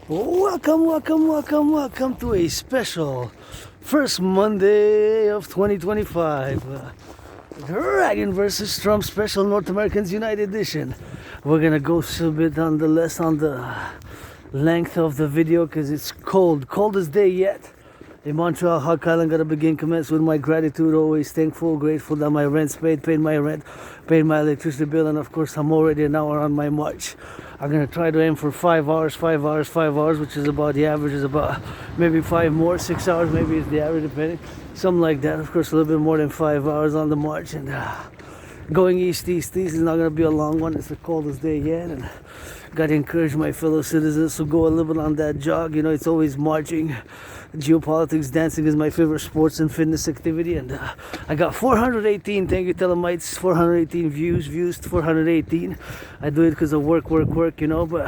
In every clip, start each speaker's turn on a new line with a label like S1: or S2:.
S1: Welcome to a special first Monday of 2025. Dragon versus Trump special North Americans United edition. We're gonna go a bit on the length of the video because it's coldest day yet. In Montreal, Hog Island, gotta begin commence with my gratitude, always thankful, grateful that my rent's paid my rent, paid my electricity bill, and of course I'm already an hour on my march. I'm gonna try to aim for 5 hours, which is about the average, is about maybe 5 more, 6 hours, maybe is the average, depending, something like that. Of course, a little bit more than 5 hours on the march, and going east is not gonna be a long one. It's the coldest day yet, and gotta encourage my fellow citizens to go a little bit on that jog. You know, it's always marching. Geopolitics, dancing is my favorite sports and fitness activity, and I got 418, thank you Telemites, 418 views 418. I do it because of work, you know, but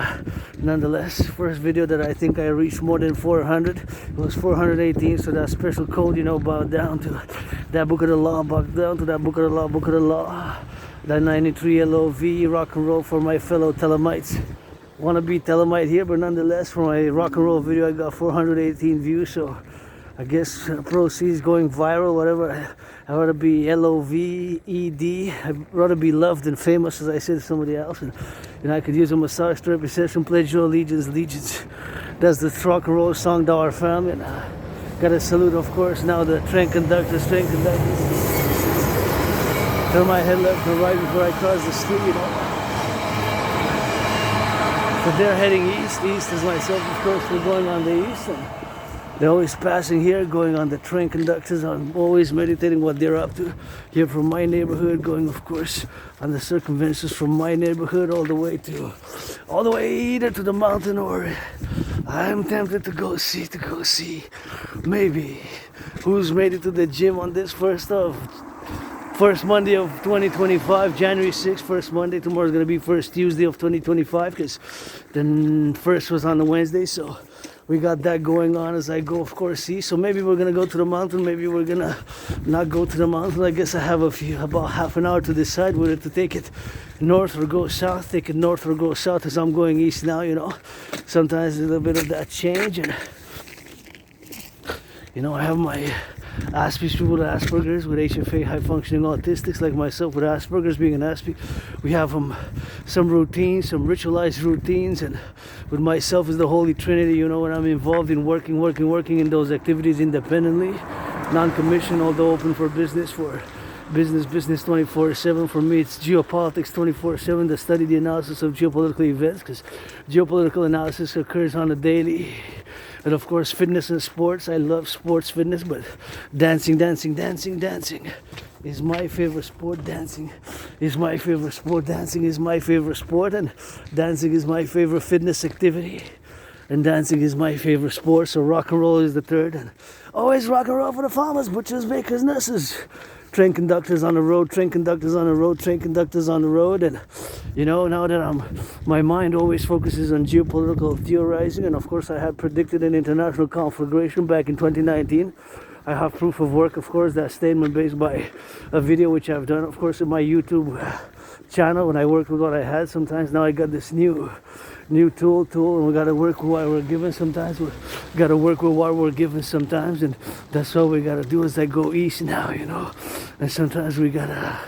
S1: nonetheless, first video that I think I reached more than 400, it was 418, so that special code, you know, bow down to that book of the law, bow down to that book of the law, that 93 LOV, rock and roll for my fellow Telemites. Want to be Telemite here, but nonetheless, for my rock and roll video, I got 418 views, so I guess proceeds going viral, whatever. I'd rather be LOVED. I'd rather be loved and famous, as I said to somebody else. And you know, I could use a massage therapy session, pledge your allegiance. That's the rock and roll song to our family. And gotta salute, of course, now the train conductors. Turn my head left and right before I cross the street, you know. So they're heading east is myself, of course, we're going on the east, and they're always passing here, going on the train conductors. I'm always meditating what they're up to here from my neighborhood, going, of course, on the circumventions from my neighborhood all the way either to the mountain, or I'm tempted to go see maybe who's made it to the gym on this first Monday of 2025, January 6th, first Monday. Tomorrow's going to be first Tuesday of 2025 because the first was on the Wednesday. So we got that going on as I go, of course, see. So maybe we're going to go to the mountain. Maybe we're going to not go to the mountain. I guess I have about half an hour to decide whether to take it north or go south. Take it north or go south as I'm going east now, you know. Sometimes a little bit of that change. And, you know, I have my Aspies, people with Asperger's, with HFA, high-functioning autistics like myself with Asperger's, being an Aspie. We have some routines, some ritualized routines, and with myself is the Holy Trinity, you know, when I'm involved in working in those activities independently, non-commissioned, although open for business, business 24/7. For me, it's geopolitics 24/7, to study the analysis of geopolitical events, because geopolitical analysis occurs on a daily. And of course, fitness and sports. I love sports, fitness, but dancing is my favorite sport. Dancing is my favorite sport. Dancing is my favorite sport, and dancing is my favorite fitness activity. And dancing is my favorite sport. So rock and roll is the third, and always rock and roll for the farmers, butchers, bakers, nurses. Train conductors on the road, and you know, now that my mind always focuses on geopolitical theorizing, and of course I had predicted an international conflagration back in 2019. I have proof of work, of course, that statement based by a video which I've done, of course, in my YouTube channel when I worked with what I had. Sometimes now I got this new tool, and we gotta work with what we're given. Sometimes we gotta work with what we're given sometimes, and that's what we gotta do as I go east now, you know. And sometimes we gotta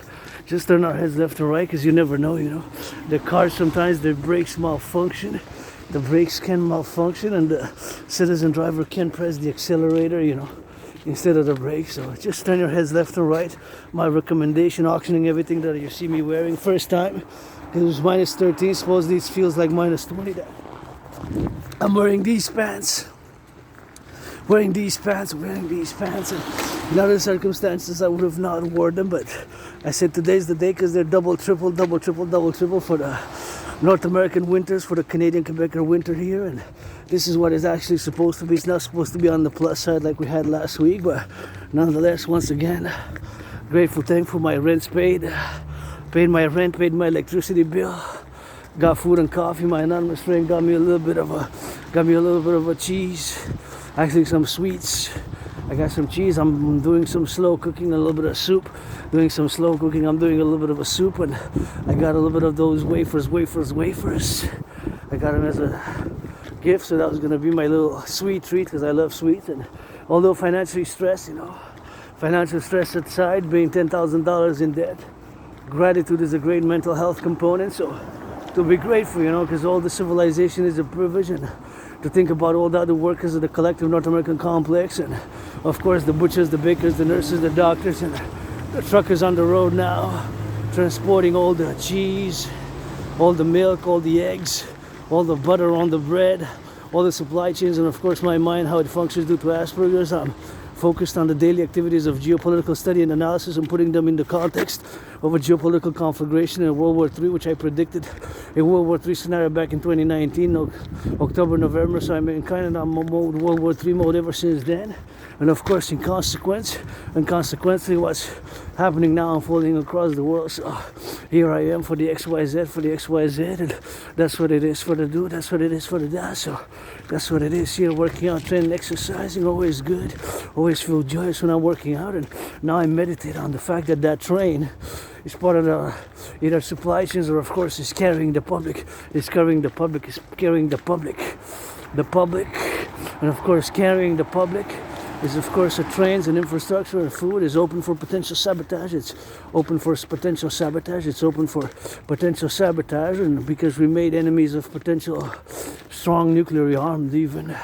S1: just turn our heads left and right, because you never know, you know. The cars, sometimes the brakes malfunction. The brakes can malfunction, and the citizen driver can press the accelerator, you know, instead of the brake. So just turn your heads left and right. My recommendation, auctioning everything that you see me wearing. First time, it was minus 13. Supposedly it feels like minus 20. I'm wearing these pants. And in other circumstances I would have not worn them, but I said today's the day because they're double, triple for the North American winters, for the Canadian Quebecer winter here. And this is what it's actually supposed to be. It's not supposed to be on the plus side like we had last week, but nonetheless, once again, grateful, thankful. My rent's paid my rent, paid my electricity bill, got food and coffee. My anonymous friend got me a little bit of a cheese, actually some sweets. I got some cheese. I'm doing some slow cooking, a little bit of soup. I'm doing a little bit of a soup, and I got a little bit of those wafers. I I got him as a gift, so that was gonna be my little sweet treat because I love sweets. And although financially stressed, financial stress aside, being $10,000 in debt, gratitude is a great mental health component. So to be grateful, because all the civilization is a provision. To think about all the other workers of the collective North American complex, and of course the butchers, the bakers, the nurses, the doctors, and the truckers on the road now, transporting all the cheese, all the milk, all the eggs, all the butter on the bread, all the supply chains, and of course my mind, how it functions due to Asperger's. I'm focused on the daily activities of geopolitical study and analysis and putting them in the context of a geopolitical conflagration in World War III, which I predicted a World War III scenario back in 2019, October, November. So I'm in kind of mode, World War III mode ever since then. And of course, consequently, what's happening now unfolding across the world. So here I am for the XYZ, and that's what it is for the do, that's what it is for the da. So that's what it is here, working out, training, exercising, always good, always feel joyous when I'm working out. And now I meditate on the fact that that train is part of the either supply chains, or of course is carrying the public, and of course carrying the public is of course the trains and infrastructure and food is open for potential sabotage. It's open for potential sabotage. And because we made enemies of potential strong nuclear armed even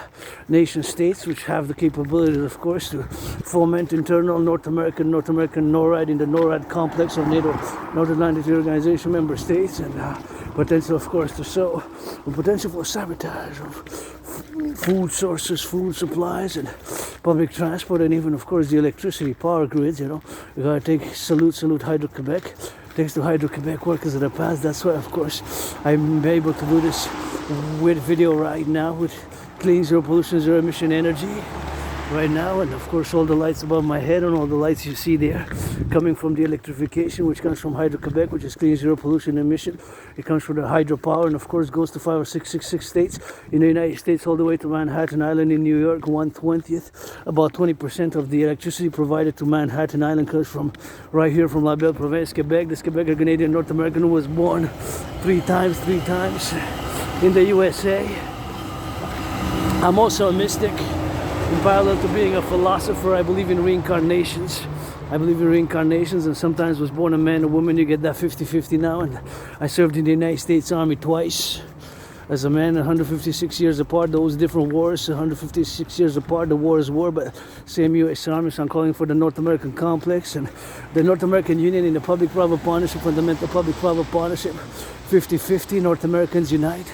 S1: nation states, which have the capability, of course, to foment internal North American NORAD in the NORAD complex of NATO, North Atlantic Organization member states, and potential, of course, to sow potential for sabotage of food sources, food supplies, and public transport, and even, of course, the electricity power grids. We gotta salute Hydro-Quebec. Thanks to Hydro-Quebec workers of the past. That's why, of course, I'm able to do this with video right now with clean, zero pollution, zero emission energy right now. And of course, all the lights above my head and all the lights you see there coming from the electrification, which comes from Hydro-Quebec, which is clean, zero pollution emission. It comes from the hydropower, and of course goes to 5 or 6 states in the United States, all the way to Manhattan Island in New York. 1/20th, about 20% of the electricity provided to Manhattan Island comes from right here from liable province, Quebec. This Quebec, a Canadian North American who was born three times in the USA. I'm also a mystic. In parallel to being a philosopher, I believe in reincarnations. And sometimes was born a man or woman, you get that 50-50 now. And I served in the United States Army twice as a man, 156 years apart. Those different wars, 156 years apart, the war is war, but same U.S. Army. So I'm calling for the North American complex and the North American Union in the public-private partnership, fundamental public-private partnership, 50-50, North Americans unite.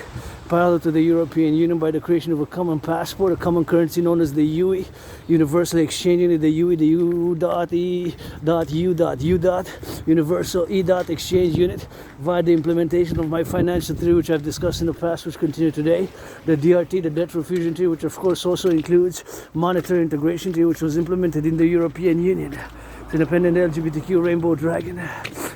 S1: Parallel to the European Union by the creation of a common passport, a common currency known as the UE, universally exchange unit, the UE, the U.E.U.U. Universal exchange unit, via the implementation of my financial theory, which I've discussed in the past, which continue today, the DRT, the debt refusion theory, which of course also includes monetary integration theory, which was implemented in the European Union. It's independent LGBTQ rainbow dragon,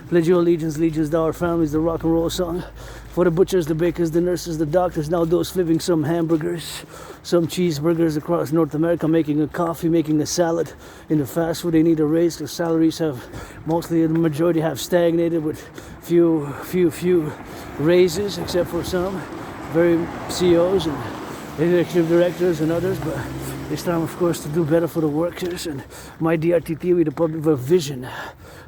S1: pledge your allegiance, legions, thou our families, the rock and roll song. For the butchers, the bakers, the nurses, the doctors, now those flipping some hamburgers, some cheeseburgers across North America, making a coffee, making a salad. In the fast food, they need a raise because salaries have mostly, the majority have stagnated with few raises, except for some very CEOs and executive directors and others. But it's time, of course, to do better for the workers. And my DRT theory, the public vision,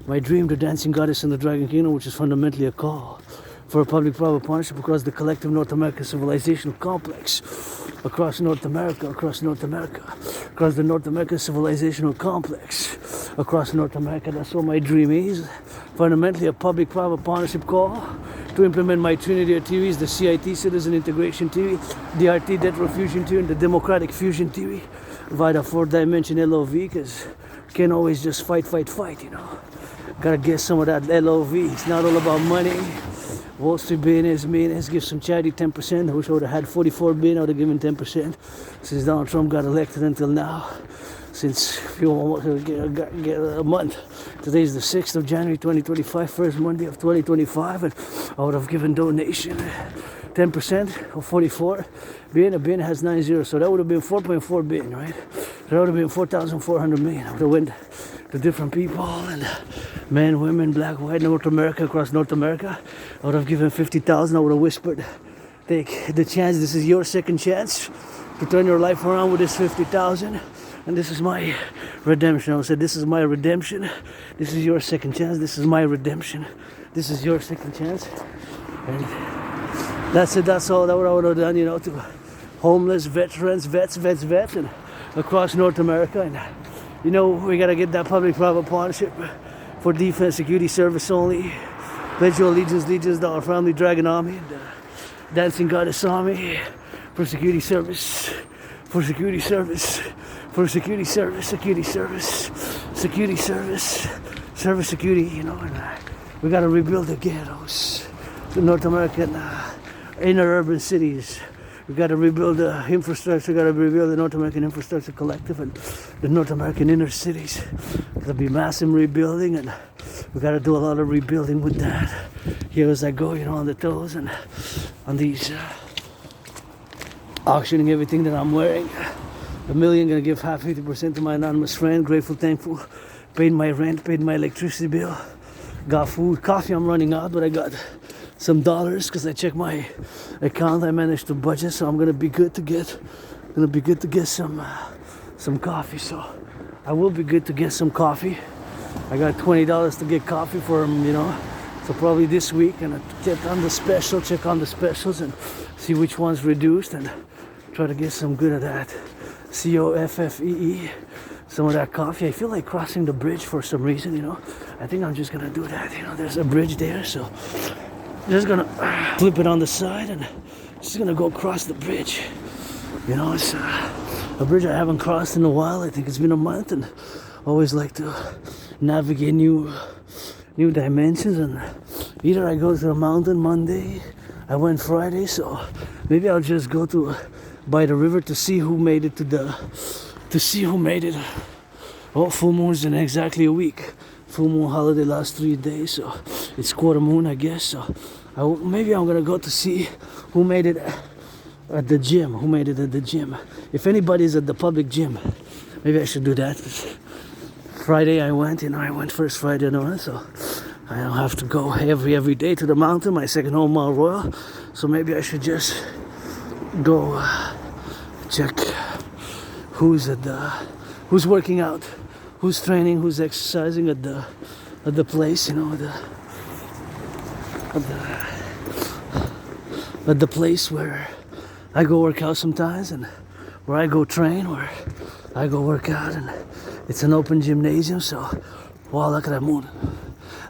S1: my dream, the dancing goddess in the Dragon Kingdom, which is fundamentally a call for a public-private partnership across the collective North American civilization complex, across the North American civilizational complex, across North America. That's what my dream is. Fundamentally, a public-private partnership call to implement my trinity of theories, the CIT, citizen integration theory, DRT, debt refusion theory, and the democratic fusion theory, via the fourth-dimension LOV, because you can't always just fight. Gotta get some of that LOV. It's not all about money. Wall Street billionaires give some charity 10%. I wish I would have had 44 billion. I would have given 10% since Donald Trump got elected until now. Since a month. Today's the 6th of January 2025, first Monday of 2025, and I would have given donation 10% of 44 billion. A billion has 9 zeros, so that would have been 4.4 billion, right? So that would have been 4,400 million. I would have went to different people and men, women, black, white, North America, across North America. I would have given 50,000. I would have whispered Take the chance. This is your second chance to turn your life around with this 50,000. And this is my redemption. I said, this is my redemption. This is your second chance. This is my redemption. This is your second chance. And that's it. That's all that I would have done, you know, to homeless veterans, vets, and across North America. And, you know, we got to get that public-private partnership for defense, security service only. Pledge your allegiance, to our family, Dragon Army, and, Dancing Goddess Army, for security service, for security service, for security service, security service, security service, service security, you know, and we gotta rebuild the ghettos, the North American inner urban cities. We gotta rebuild the infrastructure, gotta rebuild the North American Infrastructure Collective and the North American inner cities. There'll be massive rebuilding, and we gotta do a lot of rebuilding with that. Here as I go, you know, on the toes and on these auctioning everything that I'm wearing. $1 million, gonna give half 50% to my anonymous friend. Grateful, thankful. Paid my rent, paid my electricity bill. Got food, coffee. I'm running out, but I got some dollars because I checked my account. I managed to budget, so I'm gonna be good to get some coffee. So I will be good to get some coffee. I got $20 to get coffee for him, you know. So probably this week, and check on the specials and see which one's reduced and try to get some good of that. COFFEE, some of that coffee. I feel like crossing the bridge for some reason, you know. I think I'm just gonna do that, you know. There's a bridge there, so just gonna flip it on the side and just gonna go across the bridge. You know, it's a bridge I haven't crossed in a while. I think it's been a month, and always like to navigate new dimensions. And either I go to the mountain Monday, I went Friday, so maybe I'll just go by the river to see who made it Oh, full moon's in exactly a week. Full moon holiday last 3 days, so it's quarter moon, I guess. So maybe I'm gonna go to see who made it at the gym. If anybody's at the public gym, maybe I should do that. Friday I went first Friday night, so I don't have to go every day to the mountain, my second home, Mount Royal. So maybe I should just go check who's working out, who's training, who's exercising at the place, you know, at the place where I go work out sometimes, and where I go train, where I go work out, and it's an open gymnasium. So, wow, look at that moon.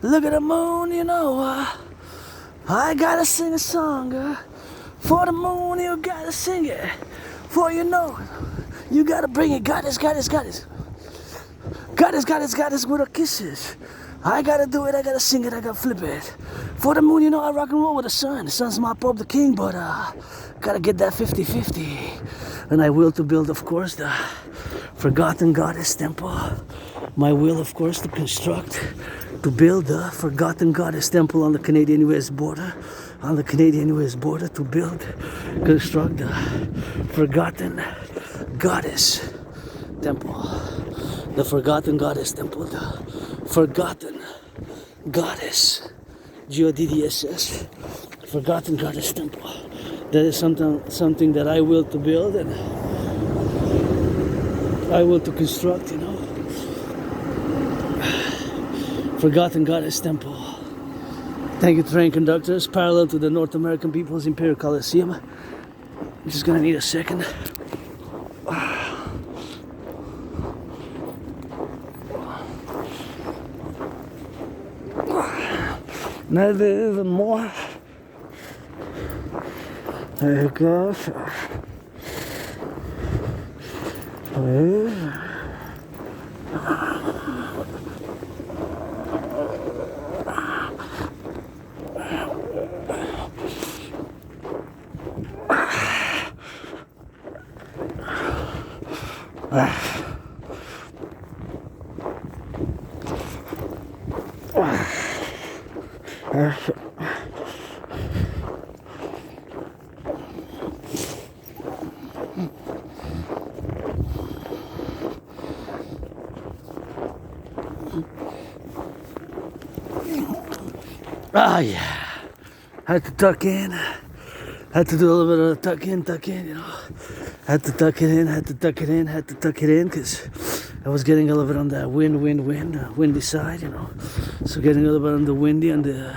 S1: Look at the moon, you know. I gotta sing a song. For the moon, you gotta sing it. For you know, you gotta bring it. Goddess. Goddess with her kisses. I gotta do it, I gotta sing it, I gotta flip it. For the moon, you know, I rock and roll with the sun. The sun's my Pope the King, but gotta get that 50-50. And I will to build, of course, the Forgotten Goddess Temple. My will, of course, to build the Forgotten Goddess Temple on the Canadian-US border. To construct the Forgotten Goddess Temple. The Forgotten Goddess Temple. The Forgotten Goddess. GODDSS. Forgotten Goddess Temple. That is something that I will to build and I will to construct, you know. Forgotten Goddess Temple. Thank you, train conductors. Parallel to the North American People's Imperial Coliseum. I'm just gonna need a second. Never even more. There you go. Yeah, had to tuck in, Had to do a little bit of tuck in, you know. Had to tuck it in, because I was getting a little bit on that windy side, you know. So getting a little bit on the windy, on the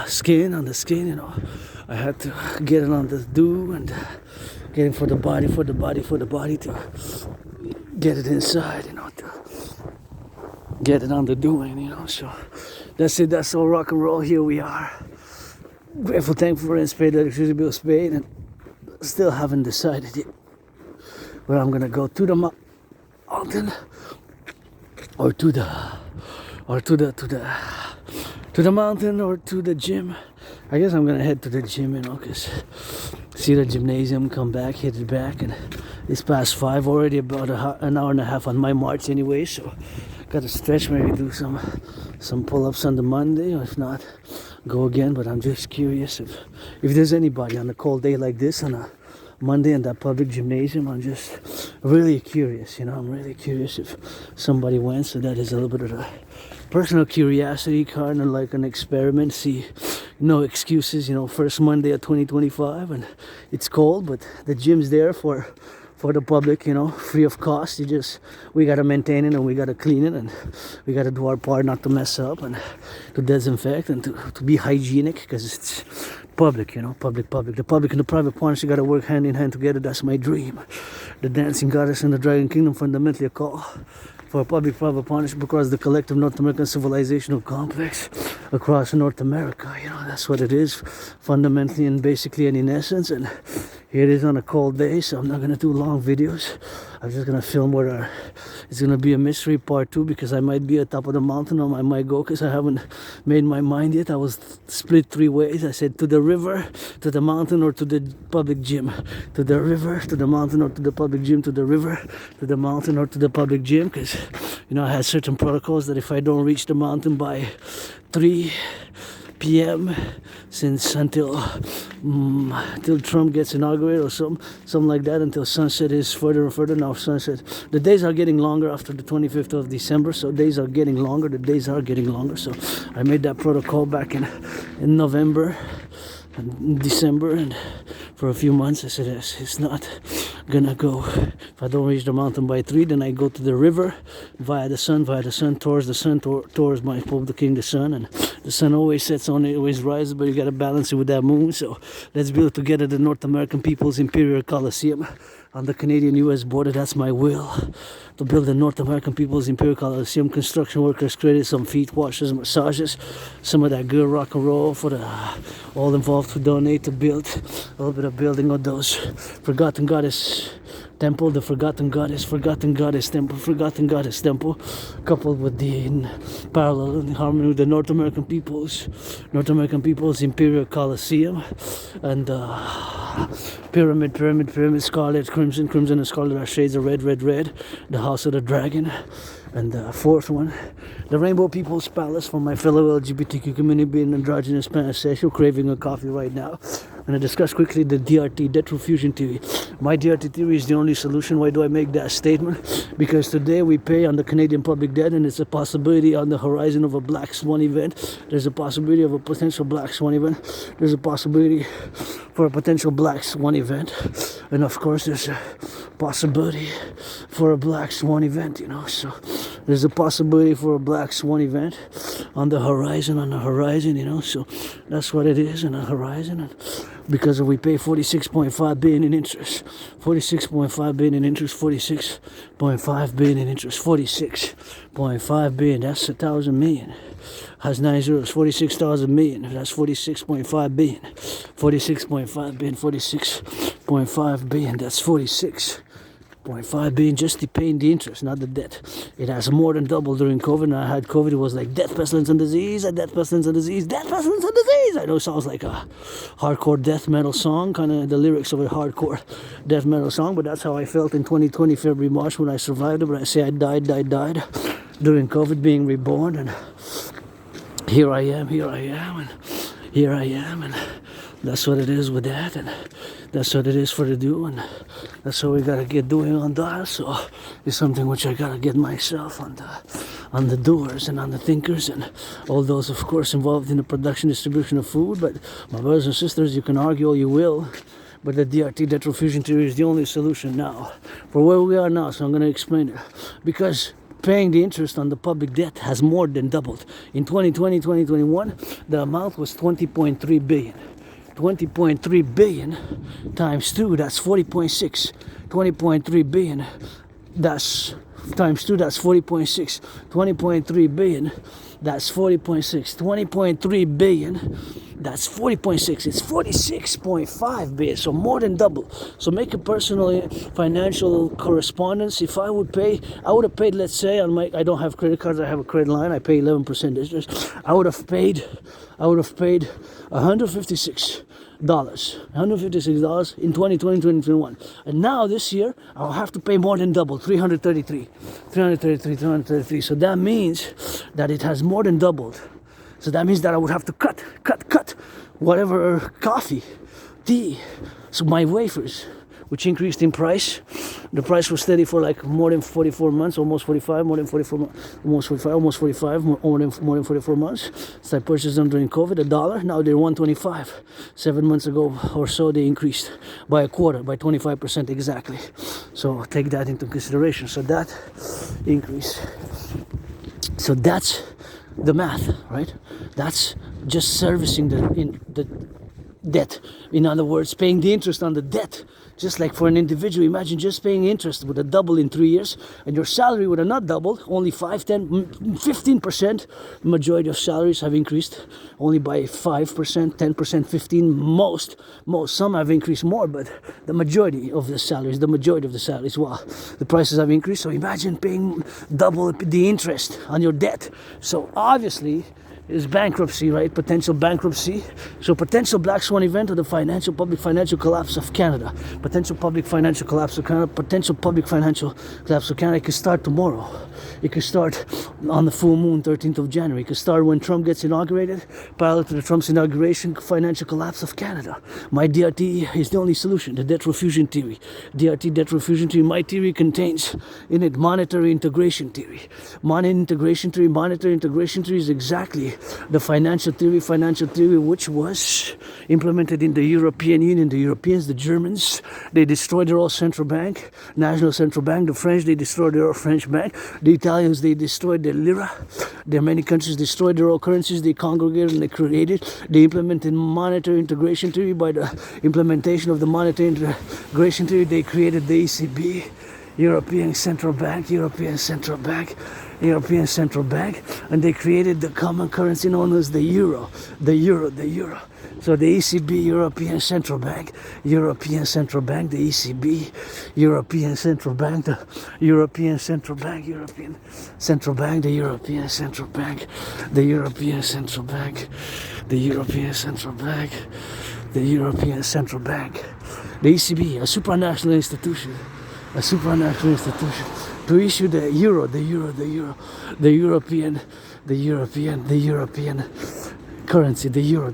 S1: skin, you know. I had to get it on the dew and getting for the body to get it inside, you know, to get it on the doing, you know. So that's it, that's all rock and roll. Here we are. Grateful, thankful for spade, electricity bill spade, and still haven't decided yet where I'm gonna go, to the mountain or to the mountain or to the gym. I guess I'm gonna head to the gym, you know, cause see the gymnasium, come back, hit it back, and it's past 5 already, about an hour and a half on my march anyway, so gotta stretch, maybe do some pull-ups on the Monday, or if not, go again. But I'm just curious if there's anybody on a cold day like this on a Monday in that public gymnasium. I'm just really curious, you know. I'm really curious if somebody went. So that is a little bit of a personal curiosity, kind of like an experiment. See, no excuses, you know. First Monday of 2025, and it's cold, but the gym's there for the public, you know, free of cost. We gotta maintain it, and we gotta clean it, and we gotta do our part not to mess up, and to disinfect, and to be hygienic, because it's public, you know, public. The public and the private partnership gotta work hand in hand together. That's my dream. The dancing goddess and the dragon kingdom, fundamentally a call for a public-private partnership across the collective North American civilizational complex across North America. You know, that's what it is, fundamentally and basically and in essence. And here it is on a cold day, so I'm not gonna do long videos. I'm just gonna film where it's gonna be a mystery part 2, because I might be at top of the mountain, or I might go, because I haven't made my mind yet. I was split 3 ways. I said to the river, to the mountain, or to the public gym. To the river, to the mountain, or to the public gym. To the river, to the mountain, or to the public gym, because, you know, I had certain protocols that if I don't reach the mountain by 3 p.m. until Trump gets inaugurated, or something like that, until sunset is further and further. Now sunset, the days are getting longer after the 25th of December, so days are getting longer. So I made that protocol back in November and December, and for a few months I said it's not gonna go. If I don't reach the mountain by 3, then I go to the river via the sun, towards the sun, towards my Pope the King, the sun. And the sun always sets on it, always rises, but you gotta balance it with that moon. So let's build together the North American People's Imperial Coliseum on the Canadian-US border. That's my will, to build the North American People's Imperial Coliseum. Construction workers created some feet washes, massages, some of that good rock and roll for the all involved to donate to build a little bit of building of those forgotten goddess temple, the forgotten goddess temple, coupled with the parallel and harmony with the North American People's Imperial Coliseum, and pyramid, scarlet, crimson and scarlet are shades of red, the house of the dragon. And the fourth one, the Rainbow People's Palace, for my fellow LGBTQ community, being androgynous, pansexual, craving a coffee right now. I'm going to discuss quickly the DRT, debt refusion theory. My DRT theory is the only solution. Why do I make that statement? Because today we pay on the Canadian public debt, and it's a possibility on the horizon of a black swan event. There's a possibility of a potential black swan event. There's a possibility for a potential black swan event. And of course, there's a possibility for a black swan event, you know. So there's a possibility for a black swan event on the horizon, you know. So that's what it is, on the horizon. And because we pay 46.5 billion in interest, 46.5 billion in interest, 46.5 billion in interest, 46.5 billion, that's 1,000 million. Has 9 zeros, 46,000 million. That's 46.5 billion. 46.5 billion, 46.5 billion. That's 46.5 billion just to paying the interest, not the debt. It has more than doubled during COVID. And I had COVID, it was like death, pestilence, and disease, death, pestilence, and disease, death, pestilence, and disease. I know it sounds like a hardcore death metal song, kind of the lyrics of a hardcore death metal song, but that's how I felt in 2020, February, March, when I survived it. But I say I died during COVID, being reborn, and here I am, and that's what it is with that, and that's what it is for the do, and that's what we gotta get doing on that. So it's something which I gotta get myself on the doers and on the thinkers and all those, of course, involved in the production, distribution of food. But my brothers and sisters, you can argue all you will, but the DRT, debt refusion theory, is the only solution now for where we are now. So I'm gonna explain it, because paying the interest on the public debt has more than doubled. In 2020, 2021, the amount was 20.3 billion. 20.3 billion times 2, that's 40.6. 20.3 billion, that's times 2, that's 40.6. 20.3 billion, that's 40.6. 20.3 billion, that's 40.6. It's 46.5 billion, so more than double. So make a personal financial correspondence. If I would pay, I would have paid, let's say, on my, I don't have credit cards, I have a credit line, I pay 11% interest. I would have paid $156 in 2020, 2021. And now this year I'll have to pay more than double, 333. So that means that it has more than doubled. So that means that I would have to cut whatever coffee, tea, so my wafers, which increased in price. The price was steady for like more than 44 months, almost 45, more than 44, almost 45, more than 44 months. So I purchased them during COVID, $1. Now they're 125. 7 months ago or so, they increased by a quarter, by 25% exactly. So take that into consideration. So that increase. So that's the math, right? That's just servicing the debt. In other words, paying the interest on the debt. Just like for an individual, imagine just paying interest would have doubled in 3 years, and your salary would have not doubled, only 5, 10, 15%. Majority of salaries have increased only by 5%, 10%, 15%, most. Some have increased more, but the majority of the salaries, well, the prices have increased. So imagine paying double the interest on your debt. So obviously, is bankruptcy, right? Potential bankruptcy. So potential black swan event of the public financial collapse of Canada. Potential public financial collapse of Canada. Potential public financial collapse of Canada. It could start tomorrow. It could start on the full moon, 13th of January. It could start when Trump gets inaugurated. Parallel to the Trump's inauguration, financial collapse of Canada. My DRT is the only solution. The debt refusion theory. DRT, debt refusion theory. My theory contains in it monetary integration theory. Monetary integration theory is exactly the financial theory which was implemented in the European Union. The Europeans, the Germans, they destroyed their own central bank, national central bank. The French, they destroyed their own French bank. The Italians, they destroyed their lira. There are many countries destroyed their own currencies. They congregated and they implemented monetary integration theory. By the implementation of the monetary integration theory, they created the ECB, European Central Bank, and they created the common currency known as the euro. So the ECB, European Central Bank, the ECB, European Central Bank, the European Central Bank, the European Central Bank, the European Central Bank, the European Central Bank, the European Central Bank, the ECB, a supranational institution. To issue the European currency, the euro,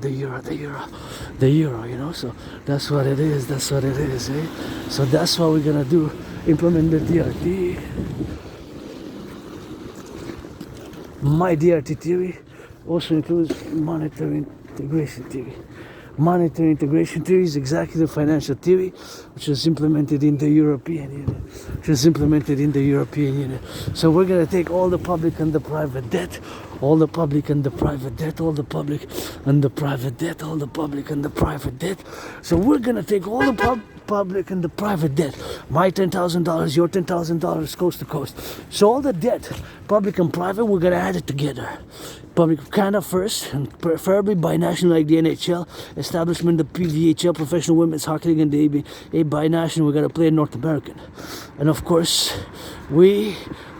S1: you know. So that's what it is, eh? So that's what we're gonna do, implement the DRT. My DRT theory also includes monetary integration theory. Monetary integration theory is exactly the financial theory which was implemented in the European Union. So we're going to take all the public and the private debt, So we're going to take all the public and the private debt. My $10,000, your $10,000, coast to coast. So all the debt, public and private, we're going to add it together. Public Canada first, and preferably binational like the NHL, establishment the PVHL, Professional Women's Hockey League, and the binational, we're going to play North American. And of course, we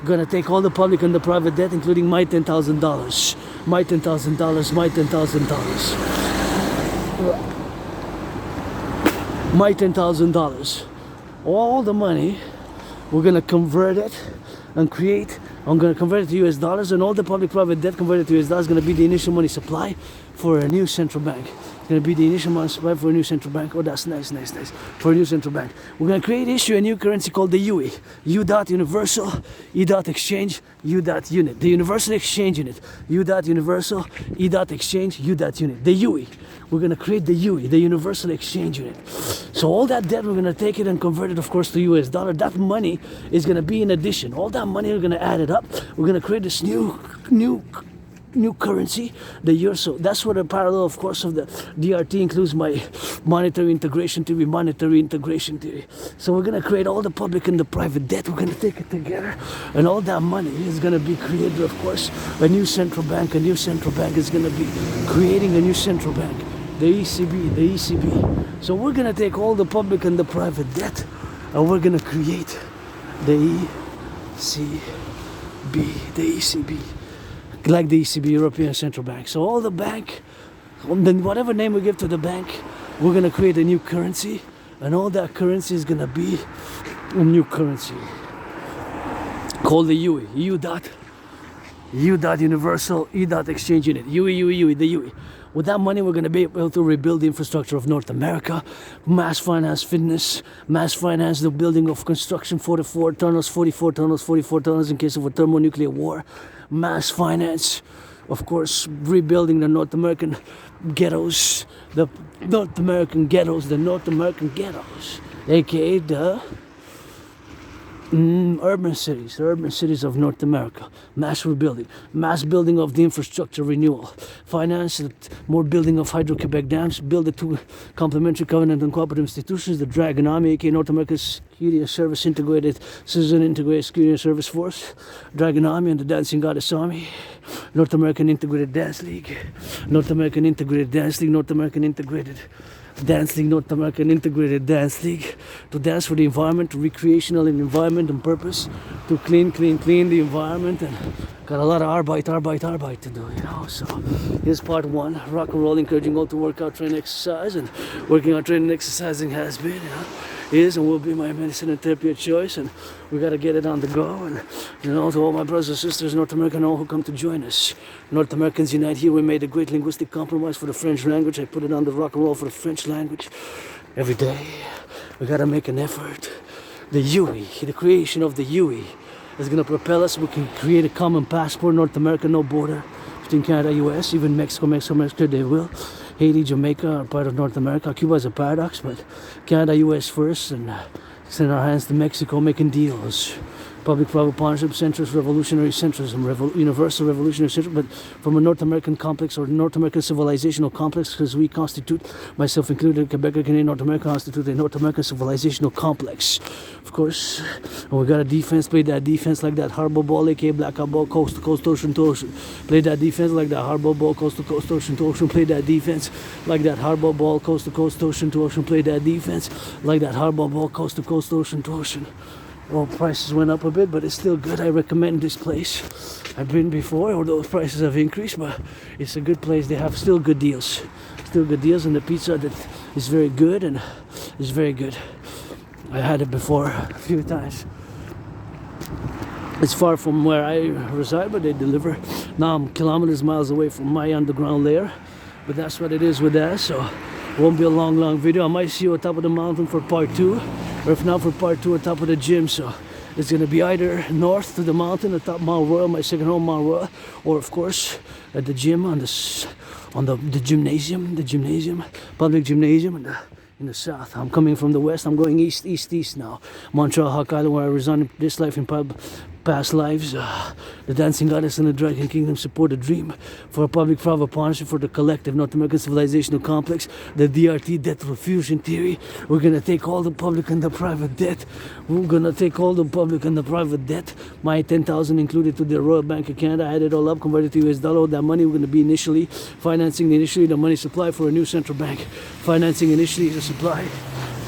S1: gonna take all the public and the private debt, including my $10,000. My $10,000. All the money, we're gonna convert it and I'm gonna convert it to US dollars, and all the public private debt converted to US dollars is gonna be the initial money supply for a new central bank. going to be the initial money supply for a new central bank. Oh, that's nice. For a new central bank. We're going to issue a new currency called the UE. U dot universal, E dot exchange, U dot unit. The universal exchange unit. U dot universal, E dot exchange, U dot unit. The UE. We're going to create the UE, the universal exchange unit. So all that debt, we're going to take it and convert it, of course, to US dollar. That money is going to be in addition. All that money, we're going to add it up. We're going to create this new currency, the euro. So that's what a parallel, of course, of the DRT includes my monetary integration theory, So we're going to create all the public and the private debt. We're going to take it together, and all that money is going to be created, of course, a new central bank. A new central bank is going to be creating a new central bank, the ECB. So we're going to take all the public and the private debt, and we're going to create the ECB. Like the ECB, European Central Bank. So all the bank, then whatever name we give to the bank, we're going to create a new currency, and all that currency is going to be a new currency called the UE. U dot universal, E dot exchange unit. UE, the UE. With that money, we're going to be able to rebuild the infrastructure of North America, mass finance fitness, mass finance the building of construction, 44 tunnels in case of a thermonuclear war, mass finance, of course, rebuilding the North American ghettos, aka the urban cities of North America, mass rebuilding, mass building of the infrastructure renewal, finance more building of Hydro-Quebec dams, build the two complementary covenant and cooperative institutions, the Dragon Army, aka North American Security and Service Integrated Citizen Integrated Security and Service Force, Dragon Army and the Dancing Goddess Army, North American Integrated Dance League, North American Integrated Dance League, North American Integrated Dance League, North American Integrated Dance League, to dance for the environment, to recreational and environment and purpose, to clean the environment, and got a lot of arbeit to do, So here's part one, rock and roll, encouraging all to work out, train, exercise, and working out, training, exercising has been, is and will be my medicine and therapy of choice, and we got to get it on the go. And to all my brothers and sisters, North American, all who come to join us, North Americans unite here. We made a great linguistic compromise for the French language. I put it on the rock and roll for the French language. Every day we got to make an effort. The UE, the creation of the UE, is going to propel us. We can create a common passport, North America, no border between Canada, US, even Mexico, they will. Haiti, Jamaica are part of North America. Cuba is a paradox, but Canada, US first, and send our hands to Mexico making deals. Public-private partnership, centrist, revolutionary centrism, universal revolutionary centrism, but from a North American complex or North American civilizational complex, because we constitute, myself included, Quebec, Canadian, North America, constitute a North American civilizational complex. Of course, and we got a defense, play that defense like that hardball ball, aka blackout ball, coast to coast, ocean to ocean. Play that defense like that hardball ball, coast to coast, ocean to ocean. Play that defense like that hardball ball, coast to coast, ocean to ocean. Play that defense like that hardball ball, coast to coast, ocean to ocean. Well, prices went up a bit, but it's still good. I recommend this place. I've been before, although prices have increased, but it's a good place. They have still good deals. And the pizza that is very good and is very good. I had it before a few times. It's far from where I reside, but they deliver. Now I'm kilometers, miles away from my underground lair, but that's what it is with that. So it won't be a long video. I might see you on top of the mountain for part 2. Or if not, for part 2 on top of the gym. So it's going to be either north to the mountain, at top Mount Royal, my second home, Mount Royal, or of course at the gym on the gymnasium, public gymnasium in the south. I'm coming from the west. I'm going east now. Montreal, Hawk Island, where I resigned this life in past lives. The Dancing Goddess and the Dragon Kingdom support a dream for a public-private partnership for the collective North American civilizational complex, the DRT debt refusion theory. We're going to take all the public and the private debt. My 10,000 included to the Royal Bank of Canada. I add it all up, converted to US dollar. That money we're going to be initially financing the money supply for a new central bank. Financing initially the supply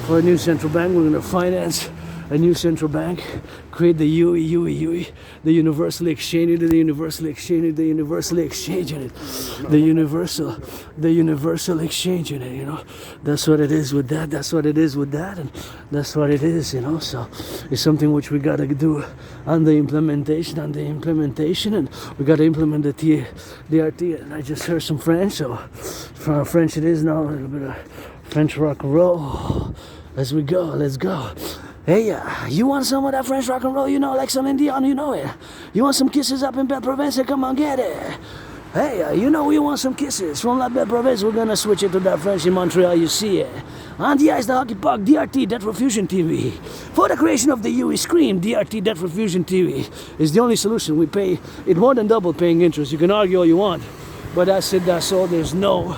S1: for a new central bank. We're going to finance a new central bank, create the UE, the universally exchange unit, the universally exchange unit, the universally exchange unit, the universal exchange unit, you know. That's what it is with that, that's what it is with that, and that's what it is, you know. So it's something which we gotta do on the implementation, and we gotta implement the DRT. And I just heard some French, so from French it is now, a little bit of French rock and roll. As we go, let's go. Hey, you want some of that French rock and roll? You know, like Celine Dion, you know it. You want some kisses up in Belle Province? Come on, get it. Hey, you know we want some kisses from La Belle Province. We're gonna switch it to that French in Montreal, you see it. On the ice, the hockey puck, DRT, Debt Refusion TV. For the creation of the UE Scream, DRT, Debt Refusion TV is the only solution. We pay it more than double paying interest. You can argue all you want, but that's it, that's all. There's no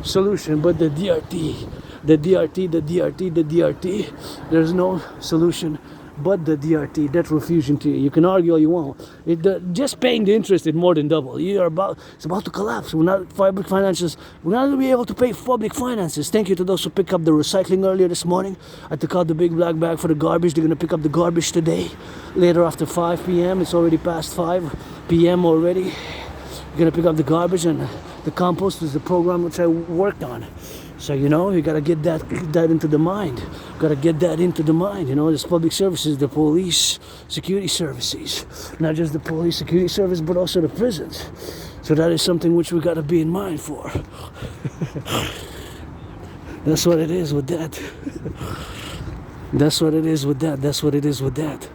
S1: solution but the DRT. The DRT. There's no solution but the DRT, Debt Refusion TV. You can argue all you want. Just paying the interest is more than double. It's about to collapse. We're not public finances. We're not going to be able to pay public finances. Thank you to those who picked up the recycling earlier this morning. I took out the big black bag for the garbage. They're going to pick up the garbage today. Later after 5 p.m. It's already past 5 p.m. already. We're going to pick up the garbage, and the compost is the program which I worked on. So, you know, you got to get that into the mind. Got to get that into the mind. You know, there's public services, the police, security services. Not just the police, security service, but also the prisons. So that is something which we got to be in mind for. That's what it is with that. That's what it is with that. That's what it is with that.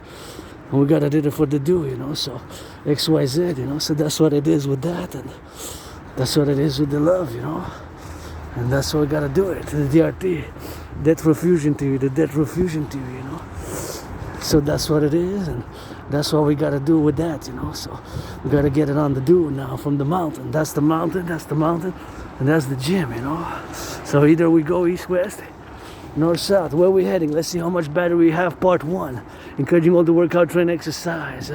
S1: And we got to do it for the do, you know. So XYZ, you know. So that's what it is with that. And that's what it is with the love, you know. And that's what we gotta do it. The DRT, Debt Refusion TV, the Debt Refusion TV, you know. So that's what it is, and that's what we gotta do with that, you know. So we gotta get it on the do now from the mountain. That's the mountain, and that's the gym, you know. So either we go east, west, north, south. Where are we heading? Let's see how much battery we have. Part 1. Encouraging all to work out, train, exercise.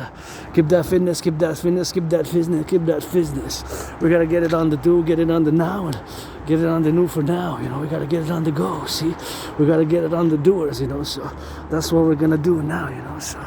S1: Keep that fitness, keep that fitness, keep that fitness, keep that fitness. We gotta get it on the do, get it on the now, and get it on the new for now. You know, we gotta get it on the go. See, we gotta get it on the doers. You know, so that's what we're gonna do now. You know, so.